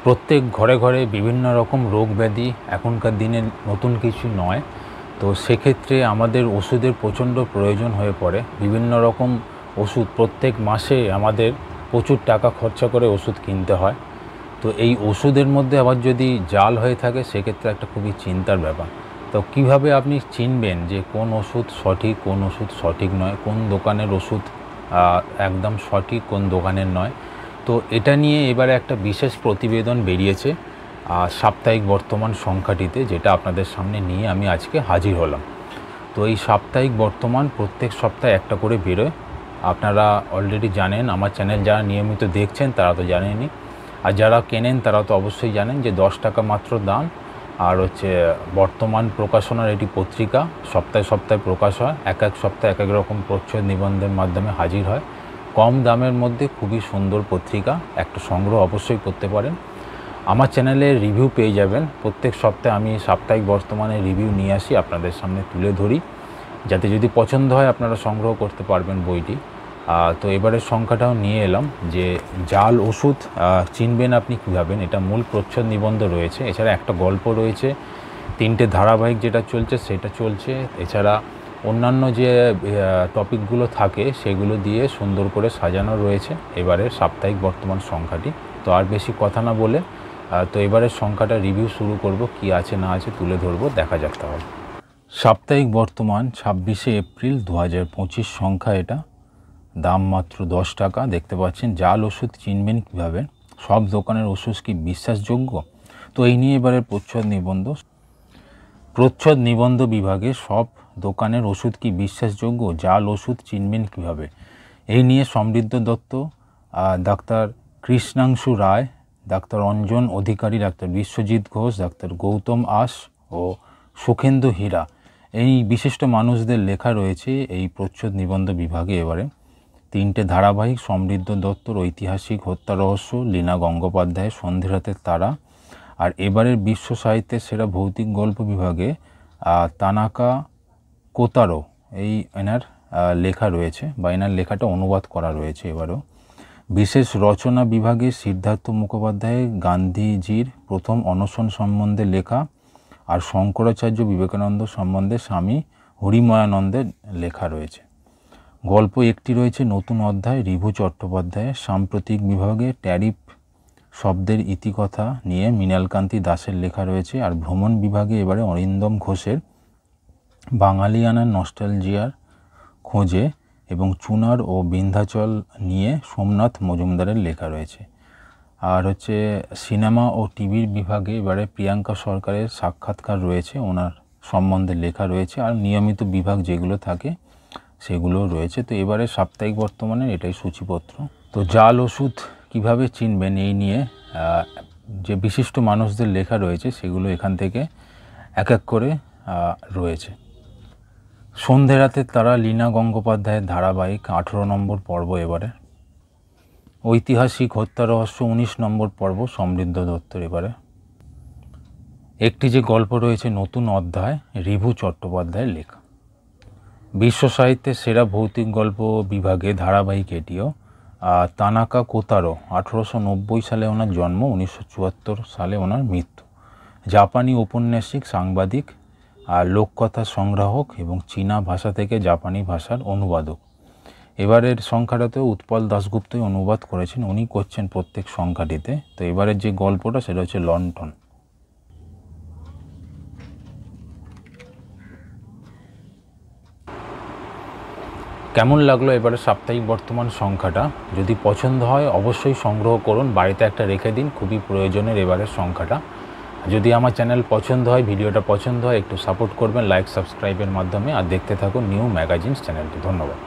প্রত্যেক ঘরে ঘরে বিভিন্ন রকম রোগ ব্যাধি এখনকার দিনে নতুন কিছু নয়। তো সেক্ষেত্রে আমাদের ওষুধের প্রচণ্ড প্রয়োজন হয়ে পড়ে। বিভিন্ন রকম ওষুধ প্রত্যেক মাসে আমাদের প্রচুর টাকা খরচা করে ওষুধ কিনতে হয়। তো এই ওষুধের মধ্যে আবার যদি জাল হয়ে থাকে সেক্ষেত্রে একটা খুবই চিন্তার ব্যাপার। তো কিভাবে আপনি চিনবেন যে কোন ওষুধ সঠিক, কোন ওষুধ সঠিক নয়, কোন দোকানের ওষুধ একদম সঠিক, কোন দোকানের নয়? তো এটা নিয়ে এবারে একটা বিশেষ প্রতিবেদন বেরিয়েছে সাপ্তাহিক বর্তমান সংখ্যাটিতে, যেটা আপনাদের সামনে নিয়ে আমি আজকে হাজির হলাম। তো এই সাপ্তাহিক বর্তমান প্রত্যেক সপ্তাহে একটা করে বেরোয়। আপনারা অলরেডি জানেন, আমার চ্যানেল যারা নিয়মিত দেখছেন তারা তো জানেনই, আর যারা কেনেন তারা তো অবশ্যই জানেন যে 10 টাকা মাত্র দাম। আর হচ্ছে বর্তমান প্রকাশনার এটি পত্রিকা, সপ্তাহে সপ্তাহে প্রকাশ হয়, এক এক সপ্তাহে এক এক রকম প্রচ্ছদ নিবন্ধের মাধ্যমে হাজির হয়। কম দামের মধ্যে খুবই সুন্দর পত্রিকা, একটা সংগ্রহ অবশ্যই করতে পারেন। আমার চ্যানেলে রিভিউ পেয়ে যাবেন। প্রত্যেক সপ্তাহে আমি সাপ্তাহিক বর্তমানের রিভিউ নিয়ে আসি, আপনাদের সামনে তুলে ধরি, যাতে যদি পছন্দ হয় আপনারা সংগ্রহ করতে পারবেন বইটি। তো এবারের সংখ্যাটাও নিয়ে এলাম যে জাল ওষুধ চিনবেন আপনি কীভাবে। এটা মূল প্রচ্ছদ নিবন্ধ রয়েছে, এছাড়া একটা গল্প রয়েছে, 3টে ধারাবাহিক যেটা চলছে সেটা চলছে, এছাড়া অন্যান্য যে টপিকগুলো থাকে সেগুলো দিয়ে সুন্দর করে সাজানো রয়েছে এবারের সাপ্তাহিক বর্তমান সংখ্যাটি। তো আর বেশি কথা না বলে তো এবারের সংখ্যাটা রিভিউ শুরু করব, কি আছে না আছে তুলে ধরবো, দেখা যাক তাহলে। সাপ্তাহিক বর্তমান 26শে এপ্রিল 2025 সংখ্যা এটা। দাম মাত্র 10 টাকা। দেখতে পাচ্ছেন, জাল ওষুধ চিনবেন কীভাবে, সব দোকানের ওষুধ কি বিশ্বাসযোগ্য? তো এই নিয়ে এবারের প্রচ্ছদ নিবন্ধ বিভাগে সব দোকানের ওষুধ কি বিশ্বাসযোগ্য, জাল ওষুধ চিনবেন কীভাবে, এই নিয়ে সমৃদ্ধ দত্ত, ডাক্তার কৃষ্ণাংশু রায়, ডাক্তার অঞ্জন অধিকারী, ডাক্তার বিশ্বজিৎ ঘোষ, ডাক্তার গৌতম আশ ও সুখেন্দু হীরা, এই বিশিষ্ট মানুষদের লেখা রয়েছে এই প্রচ্ছদ নিবন্ধ বিভাগে। এবারে 3টে ধারাবাহিক, সমৃদ্ধ দত্তর ঐতিহাসিক হত্যা রহস্য, লীনা গঙ্গোপাধ্যায়ের সন্ধে রাতের তারা, আর এবারের বিশ্ব সাহিত্যের সেরা ভৌতিক গল্প বিভাগে তানাকা কোতারো, এই এনার লেখা রয়েছে বা এনার লেখাটা অনুবাদ করা রয়েছে। এবারেও বিশেষ রচনা বিভাগে সিদ্ধার্থ মুখোপাধ্যায় গান্ধীজির প্রথম অনশন সম্বন্ধে লেখা, আর শঙ্করাচার্য বিবেকানন্দ সম্বন্ধে স্বামী হরিময়ানন্দের লেখা রয়েছে। গল্প একটি রয়েছে নতুন অধ্যায় রিভু চট্টোপাধ্যায়ের। সাম্প্রতিক বিভাগে ট্যারিফ শব্দের ইতিকথা নিয়ে মৃণালকান্তি দাসের লেখা রয়েছে। আর ভ্রমণ বিভাগে এবারে অরিন্দম ঘোষের বাঙালিয়ানার নস্টালজিয়ার খোঁজে এবং চুনার ও বিন্ধ্যাচল নিয়ে সোমনাথ মজুমদারের লেখা রয়েছে। আর হচ্ছে সিনেমা ও টিভির বিভাগে এবারে প্রিয়াঙ্কা সরকারের সাক্ষাৎকার রয়েছে, ওনার সম্বন্ধে লেখা রয়েছে। আর নিয়মিত বিভাগ যেগুলো থাকে সেগুলো রয়েছে। তো এবারে সাপ্তাহিক বর্তমানের এটাই সূচিপত্র। তো জাল ওষুধ কিভাবে চিনবেন এই নিয়ে যে বিশিষ্ট মানুষদের লেখা রয়েছে সেগুলো এখান থেকে এক এক করে রয়েছে। সন্ধে রাতের তারা লীনা গঙ্গোপাধ্যায়ের ধারাবাহিক 18 নম্বর পর্ব। এবারে ঐতিহাসিক হত্যা রহস্য 19 নম্বর পর্ব, সমৃদ্ধ দত্তর। এবারে একটি যে গল্প রয়েছে নতুন অধ্যায় রিভু চট্টোপাধ্যায়ের লেখা। বিশ্ব সাহিত্যের সেরা ভৌতিক গল্প বিভাগে ধারাবাহিক এটিও। তানাকা কোতারো, 1890 সালে ওনার জন্ম, 1974 সালে ওনার মৃত্যু। জাপানি ঔপন্যাসিক, সাংবাদিক, আর লোককথা সংগ্রাহক এবং চীনা ভাষা থেকে জাপানি ভাষার অনুবাদক। এবারের সংখ্যাটাতেও উৎপল দাশগুপ্তই অনুবাদ করেছেন, উনি করছেন প্রত্যেক সংখ্যাটিতে। তো এবারের যে গল্পটা সেটা হচ্ছে লণ্ঠন। কেমন লাগলো এবারে সাপ্তাহিক বর্তমান সংখ্যাটা? যদি পছন্দ হয় অবশ্যই সংগ্রহ করুন, বাড়িতে একটা রেখে দিন, খুবই প্রয়োজনের এবারের সংখ্যাটা। যদি আমার চ্যানেল পছন্দ হয়, ভিডিওটা পছন্দ হয়, একটু সাপোর্ট করবেন লাইক সাবস্ক্রাইবের মাধ্যমে, আর দেখতে থাকুন নিউ ম্যাগাজিনস চ্যানেলটি। ধন্যবাদ।